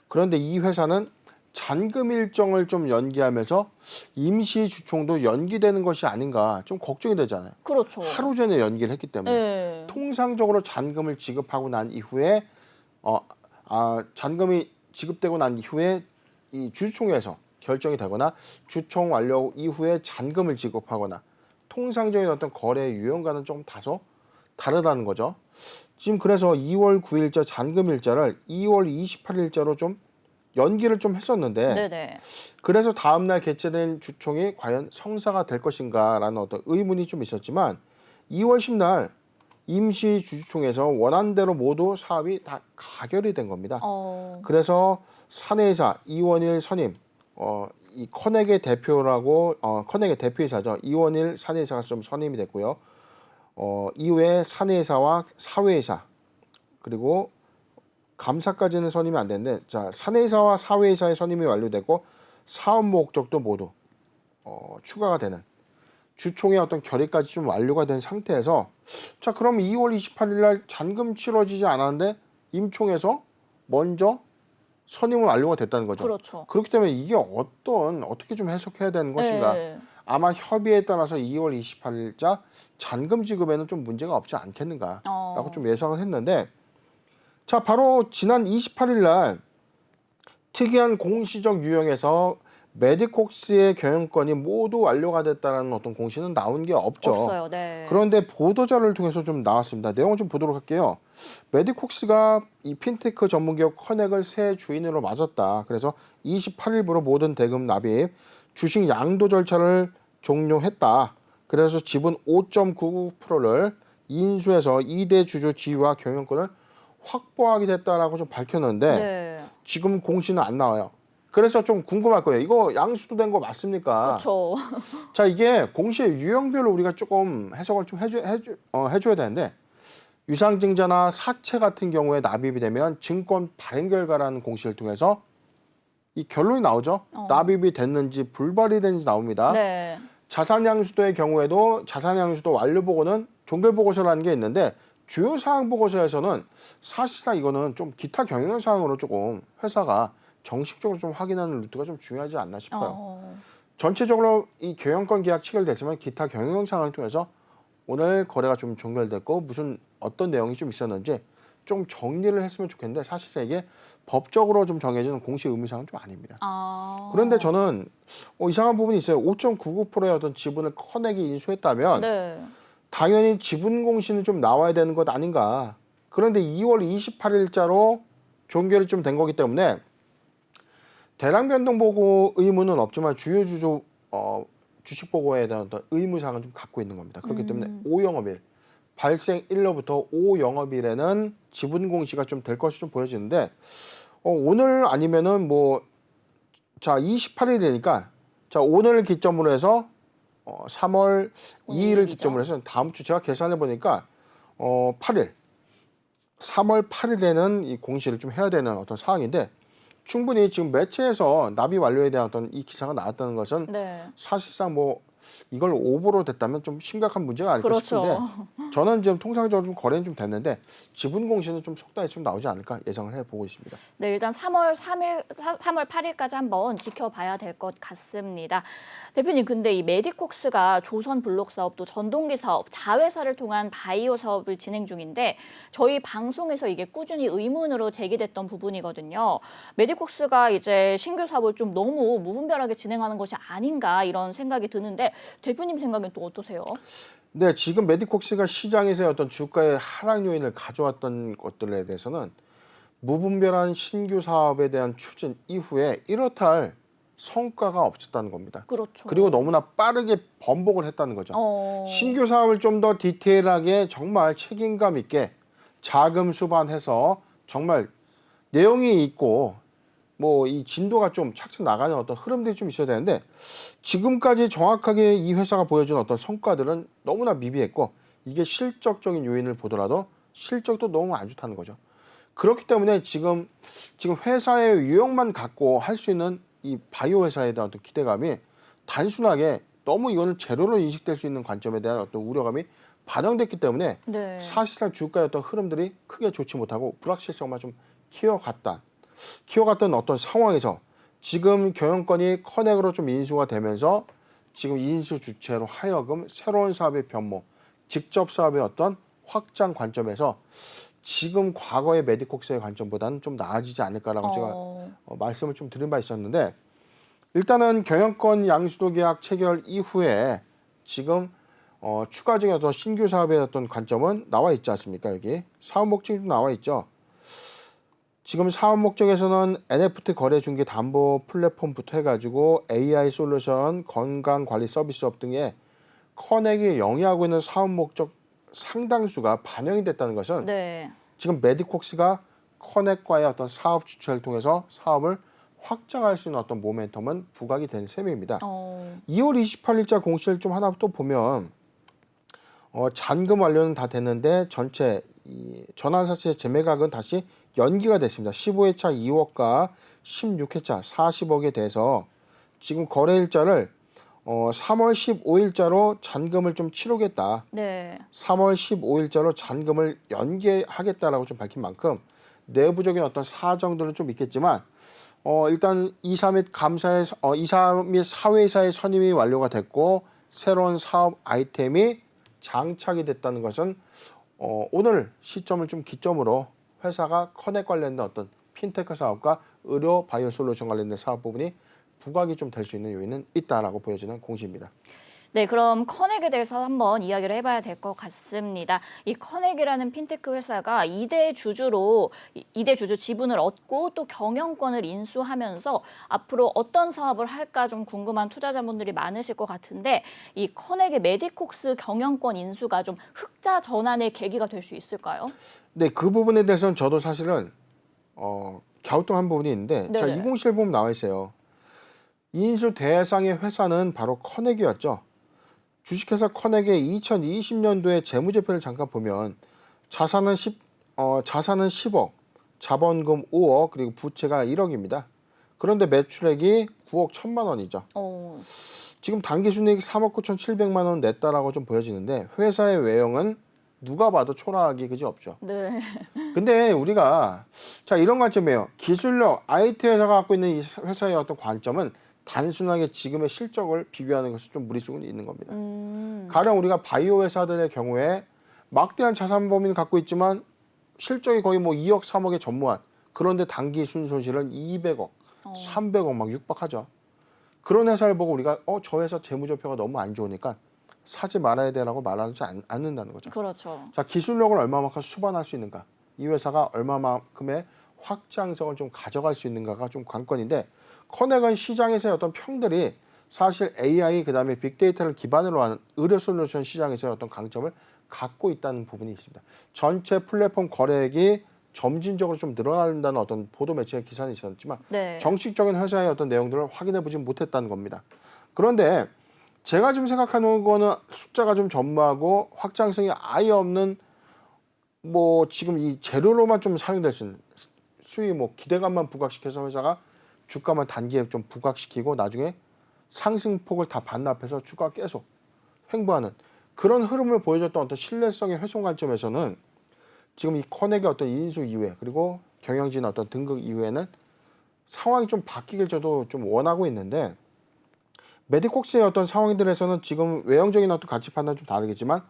그런데 이 회사는 잔금 일정을 좀 연기하면서 임시 주총도 연기되는 것이 아닌가 좀 걱정이 되잖아요. 그렇죠. 하루 전에 연기를 했기 때문에 네. 통상적으로 잔금을 지급하고 난 이후에 잔금이 지급되고 난 이후에 이 주총회에서 결정이 되거나 주총 완료 이후에 잔금을 지급하거나 통상적인 어떤 거래 유형과는 좀 다소 다르다는 거죠. 지금 그래서 2월 9일자 잔금 일자를 2월 28일자로 좀 연기를 좀 했었는데 네네. 그래서 다음날 개최된 주총이 과연 성사가 될 것인가라는 어떤 의문이 좀 있었지만 2월 10날 임시 주주총회에서 원안대로 모두 사업이 다 가결이 된 겁니다. 그래서 사내이사 이원일 선임, 이 커넥의 대표라고 커넥의 대표이사죠. 이원일 사내이사가 좀 선임이 됐고요. 이후에 사내이사와 사회이사 그리고 감사까지는 선임이 안 됐는데 자 사내이사와 사회이사의 선임이 완료되고 사업 목적도 모두 추가가 되는 주총의 어떤 결의까지 좀 완료가 된 상태에서 자 그럼 2월 28일 날 잔금 치러지지 않았는데 임총에서 먼저 선임은 완료가 됐다는 거죠. 그렇죠. 그렇기 때문에 이게 어떻게 좀 해석해야 되는 것인가. 네. 아마 협의에 따라서 2월 28일자 잔금 지급에는 좀 문제가 없지 않겠는가라고 좀 예상을 했는데 자, 바로 지난 28일 날 특이한 공시적 유형에서 메디콕스의 경영권이 모두 완료가 됐다는 어떤 공시는 나온 게 없죠. 없어요. 네. 그런데 보도자료를 통해서 좀 나왔습니다. 내용을 좀 보도록 할게요. 메디콕스가 이 핀테크 전문기업 커넥을 새 주인으로 맞았다. 그래서 28일부로 모든 대금 납입, 주식 양도 절차를 종료했다. 그래서 지분 5.99%를 인수해서 2대 주주 지위와 경영권을 확보하게 됐다라고 좀 밝혔는데 네. 지금 공시는 안 나와요. 그래서 좀 궁금할 거예요. 이거 양수도 된 거 맞습니까? 그렇죠. 자, 이게 공시의 유형별로 우리가 조금 해석을 좀 해줘야 되는데 유상증자나 사채 같은 경우에 납입이 되면 증권 발행 결과라는 공시를 통해서 이 결론이 나오죠. 납입이 됐는지 불발이 됐는지 나옵니다. 네. 자산양수도의 경우에도 자산양수도 완료보고는 종결보고서라는 게 있는데 주요 사항 보고서에서는 사실상 이거는 좀 기타 경영 사항으로 조금 회사가 정식적으로 좀 확인하는 루트가 좀 중요하지 않나 싶어요. 전체적으로 이 경영권 계약 체결됐지만 기타 경영 사항을 통해서 오늘 거래가 좀 종결됐고 무슨 어떤 내용이 좀 있었는지 좀 정리를 했으면 좋겠는데 사실상 이게 법적으로 좀 정해지는 공시 의무사항은 좀 아닙니다. 그런데 저는 이상한 부분이 있어요. 5.99%의 어떤 지분을 커넥이 인수했다면 네. 당연히 지분 공시는 좀 나와야 되는 것 아닌가. 그런데 2월 28일자로 종결이 좀 된 거기 때문에 대량 변동 보고 의무는 없지만 주요 주주 주식 보고에 대한 어떤 의무 사항을 좀 갖고 있는 겁니다. 그렇기 때문에 5영업일 발생 일로부터 5영업일에는 지분 공시가 좀 될 것이 좀 보여지는데 오늘 아니면은 자 28일이니까 자 오늘 기점으로 해서 3월 2일을 기점으로 해서 다음 주 제가 계산해 보니까 8일 3월 8일에는 이 공시를 좀 해야 되는 어떤 상황인데 충분히 지금 매체에서 납입 완료에 대한 어떤 이 기사가 나왔다는 것은 네. 사실상 이걸 오보로 됐다면 좀 심각한 문제가 아닐까 그렇죠. 싶은데 저는 지금 통상적으로 좀 거래는 좀 됐는데 지분 공시는 좀 속도에 좀 나오지 않을까 예상을 해보고 있습니다. 네, 일단 3월 8일까지 한번 지켜봐야 될 것 같습니다. 대표님, 근데 이 메디콕스가 조선 블록 사업 또 전동기 사업, 자회사를 통한 바이오 사업을 진행 중인데 저희 방송에서 이게 꾸준히 의문으로 제기됐던 부분이거든요. 메디콕스가 이제 신규 사업을 좀 너무 무분별하게 진행하는 것이 아닌가 이런 생각이 드는데 대표님 생각엔 또 어떠세요? 네, 지금 메디콕스가 시장에서의 어떤 주가의 하락 요인을 가져왔던 것들에 대해서는 무분별한 신규 사업에 대한 추진 이후에 이렇다 할 성과가 없었다는 겁니다. 그렇죠. 그리고 너무나 빠르게 번복을 했다는 거죠. 신규 사업을 좀 더 디테일하게 정말 책임감 있게 자금 수반해서 정말 내용이 있고 이 진도가 좀 착착 나가는 어떤 흐름들이 좀 있어야 되는데 지금까지 정확하게 이 회사가 보여준 어떤 성과들은 너무나 미비했고 이게 실적적인 요인을 보더라도 실적도 너무 안 좋다는 거죠. 그렇기 때문에 지금 회사의 유형만 갖고 할 수 있는 이 바이오 회사에 대한 어떤 기대감이 단순하게 너무 이거는 제로로 인식될 수 있는 관점에 대한 어떤 우려감이 반영됐기 때문에 네. 사실상 주가의 어떤 흐름들이 크게 좋지 못하고 불확실성만 좀 키워갔던 어떤 상황에서 지금 경영권이 커넥으로 좀 인수가 되면서 지금 인수 주체로 하여금 새로운 사업의 변모, 직접 사업의 어떤 확장 관점에서 지금 과거의 메디콕스의 관점보다는 좀 나아지지 않을까라고 제가 말씀을 좀 드린 바 있었는데 일단은 경영권 양수도 계약 체결 이후에 지금 추가적인 어떤 신규 사업의 어떤 관점은 나와 있지 않습니까? 여기 사업 목적이 나와 있죠. 지금 사업 목적에서는 NFT 거래 중개 담보 플랫폼부터 해가지고 AI 솔루션, 건강 관리 서비스업 등의 커넥이 영위하고 있는 사업 목적 상당수가 반영이 됐다는 것은 네. 지금 메디콕스가 커넥과의 어떤 사업 주체를 통해서 사업을 확장할 수 있는 어떤 모멘텀은 부각이 된 셈입니다. 2월 28일자 공시를 좀 하나 또 보면 잔금 완료는 다 됐는데 전체 이 전환사채 재매각은 다시 연기가 됐습니다. 15회차 2억과 16회차 40억에 대해서 지금 거래일자를 3월 15일자로 잔금을 좀 치르겠다. 네. 3월 15일자로 잔금을 연기하겠다라고 좀 밝힌 만큼 내부적인 어떤 사정들은 좀 있겠지만 일단 이사 및 사회사의 선임이 완료가 됐고 새로운 사업 아이템이 장착이 됐다는 것은 오늘 시점을 좀 기점으로 회사가 커넥 관련된 어떤 핀테크 사업과 의료 바이오 솔루션 관련된 사업 부분이 부각이 좀 될 수 있는 요인은 있다라고 보여지는 공시입니다. 네, 그럼 커넥에 대해서 한번 이야기를 해봐야 될 것 같습니다. 이 커넥이라는 핀테크 회사가 2대 주주 지분을 얻고 또 경영권을 인수하면서 앞으로 어떤 사업을 할까 좀 궁금한 투자자분들이 많으실 것 같은데 이 커넥의 메디콕스 경영권 인수가 좀 흑자 전환의 계기가 될 수 있을까요? 네, 그 부분에 대해서는 저도 사실은 갸우뚱한 부분이 있는데 자, 네네. 207 보면 나와 있어요. 인수 대상의 회사는 바로 커넥이었죠. 주식회사 커넥의 2020년도에 재무제표를 잠깐 보면 자산은 10억, 자본금 5억, 그리고 부채가 1억입니다. 그런데 매출액이 9억 1천만 원이죠. 지금 당기순이익 3억 9천7백만 원 냈다라고 좀 보여지는데 회사의 외형은 누가 봐도 초라하기 그지 없죠. 네. 근데 우리가 자 이런 관점이에요. 기술력, IT 회사가 갖고 있는 이 회사의 어떤 관점은 단순하게 지금의 실적을 비교하는 것이 좀 무리수는 있는 겁니다. 가령 우리가 바이오 회사들의 경우에 막대한 자산 범위를 갖고 있지만 실적이 거의 뭐 2억, 3억에 전무한 그런데 단기 순손실은 200억, 300억 막 육박하죠. 그런 회사를 보고 우리가 저 회사 재무제표가 너무 안 좋으니까 사지 말아야 되라고 말하지 않는다는 거죠. 그렇죠. 자, 기술력을 얼마만큼 수반할 수 있는가, 이 회사가 얼마만큼의 확장성을 좀 가져갈 수 있는가가 좀 관건인데 커넥은 시장에서의 어떤 평들이 사실 AI 그다음에 빅데이터를 기반으로 하는 의료 솔루션 시장에서의 어떤 강점을 갖고 있다는 부분이 있습니다. 전체 플랫폼 거래액이 점진적으로 좀 늘어난다는 어떤 보도 매체의 기사는 있었지만 네. 정식적인 회사의 어떤 내용들을 확인해 보지 못했다는 겁니다. 그런데 제가 지금 생각하는 거는 숫자가 좀 전무하고 확장성이 아예 없는 뭐 지금 이 재료로만 좀 사용될 수 있는 수익 뭐 기대감만 부각시켜서 회사가 주가만 단기에 좀 부각시키고 나중에 상승폭을 다 반납해서 주가가 계속 횡보하는 그런 흐름을 보여줬던 어떤 신뢰성의 훼손 관점에서는 지금 이 커넥의 어떤 인수 이후에 그리고 경영진 어떤 등극 이후에는 상황이 좀 바뀌길 저도 좀 원하고 있는데 메디콕스의 어떤 상황들에서는 지금 외형적인 어떤 가치 판단 좀 다르겠지만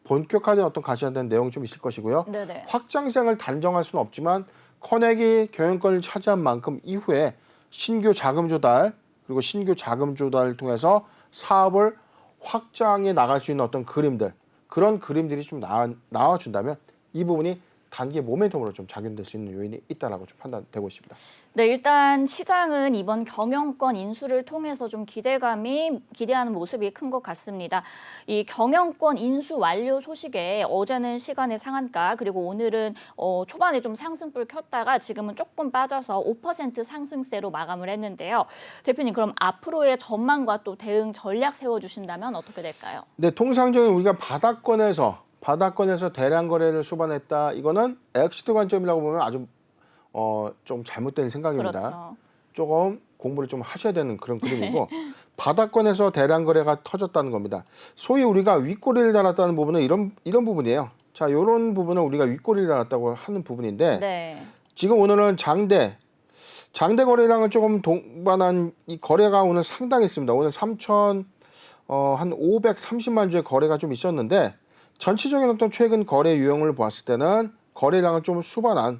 본격화된 어떤 가치에 대한 내용이 좀 있을 것이고요. 네네. 확장성을 단정할 수는 없지만 커넥이 경영권을 차지한 만큼 이후에 신규 자금 조달 그리고 신규 자금 조달을 통해서 사업을 확장해 나갈 수 있는 어떤 그림들 그런 그림들이 좀 나와준다면 이 부분이 단기 모멘텀으로 좀 작용될 수 있는 요인이 있다라고 좀 판단되고 있습니다. 네, 일단 시장은 이번 경영권 인수를 통해서 좀 기대하는 모습이 큰 것 같습니다. 이 경영권 인수 완료 소식에 어제는 시간의 상한가 그리고 오늘은 초반에 좀 상승불 켰다가 지금은 조금 빠져서 5% 상승세로 마감을 했는데요. 대표님 그럼 앞으로의 전망과 또 대응 전략 세워주신다면 어떻게 될까요? 네, 통상적인 우리가 바닥권에서 대량 거래를 수반했다. 이거는 엑시트 관점이라고 보면 아주 좀 잘못된 생각입니다. 그렇죠. 조금 공부를 좀 하셔야 되는 그런 그림이고 바닥권에서 대량 거래가 터졌다는 겁니다. 소위 우리가 윗꼬리를 달았다는 부분은 이런 부분이에요. 자, 이런 부분은 우리가 윗꼬리를 달았다고 하는 부분인데 네. 지금 오늘은 장대 거래량을 조금 동반한 이 거래가 오늘 상당했습니다. 오늘 한 530만 주의 거래가 좀 있었는데 전체적인 어떤 최근 거래 유형을 보았을 때는 거래량을 좀 수반한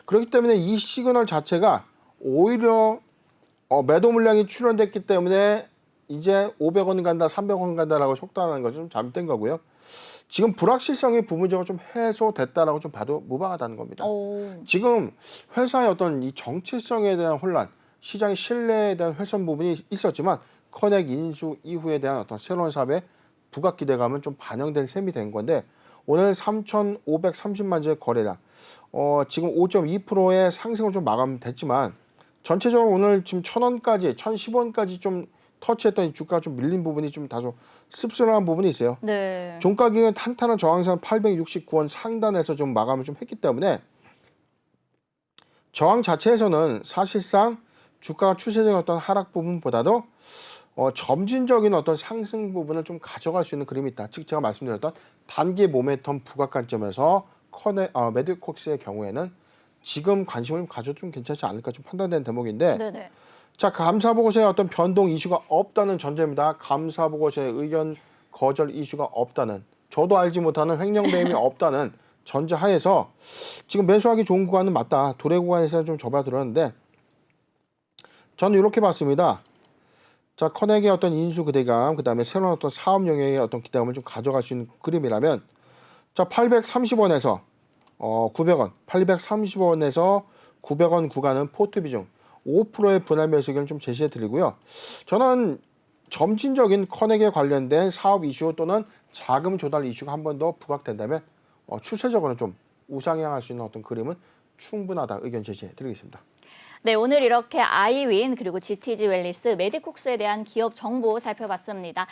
그렇기 때문에 이 시그널 자체가 오히려 매도 물량이 출현됐기 때문에 이제 500원 간다, 300원 간다라고 속단하는 것은 좀 잘못된 거고요. 지금 불확실성이 부분적으로 좀 해소됐다라고 좀 봐도 무방하다는 겁니다. 지금 회사의 어떤 이 정체성에 대한 혼란, 시장의 신뢰에 대한 훼손 부분이 있었지만 커넥 인수 이후에 대한 어떤 새로운 사업의 부각 기대감은 좀 반영된 셈이 된 건데 오늘 3,530만 주의 거래량 지금 5.2%의 상승으로 좀 마감됐지만 전체적으로 오늘 지금 1,000원까지 1,010원까지 좀 터치했던 이 주가가 좀 밀린 부분이 좀 다소 씁쓸한 부분이 있어요. 네. 종가 기간 탄탄한 저항선 869원 상단에서 좀 마감을 좀 했기 때문에 저항 자체에서는 사실상 주가가 추세적인 어떤 하락 부분보다도 점진적인 어떤 상승 부분을 좀 가져갈 수 있는 그림이 있다. 즉 제가 말씀드렸던 단기 모멘텀 부각 관점에서 메디콕스의 경우에는 지금 관심을 가져도 좀 괜찮지 않을까 좀 판단된 대목인데 네네. 자, 감사보고서에 어떤 변동 이슈가 없다는 전제입니다. 감사보고서에 의견 거절 이슈가 없다는 저도 알지 못하는 횡령배임이 없다는 전제하에서 지금 매수하기 좋은 구간은 맞다. 도래 구간에서는 좀 접어들었는데 저는 이렇게 봤습니다. 자, 커넥의 어떤 인수 기대감, 그다음에 새로운 어떤 사업 영역의 어떤 기대감을 좀 가져갈 수 있는 그림이라면 자, 830원에서 900원, 830원에서 900원 구간은 포트 비중 5%의 분할 매수 의견을 좀 제시해 드리고요. 저는 점진적인 커넥에 관련된 사업 이슈 또는 자금 조달 이슈가 한 번 더 부각된다면 추세적으로는 좀 우상향할 수 있는 어떤 그림은 충분하다 의견 제시해 드리겠습니다. 네, 오늘 이렇게 아이윈 그리고 GTG 웰리스, 메디콕스에 대한 기업 정보 살펴봤습니다.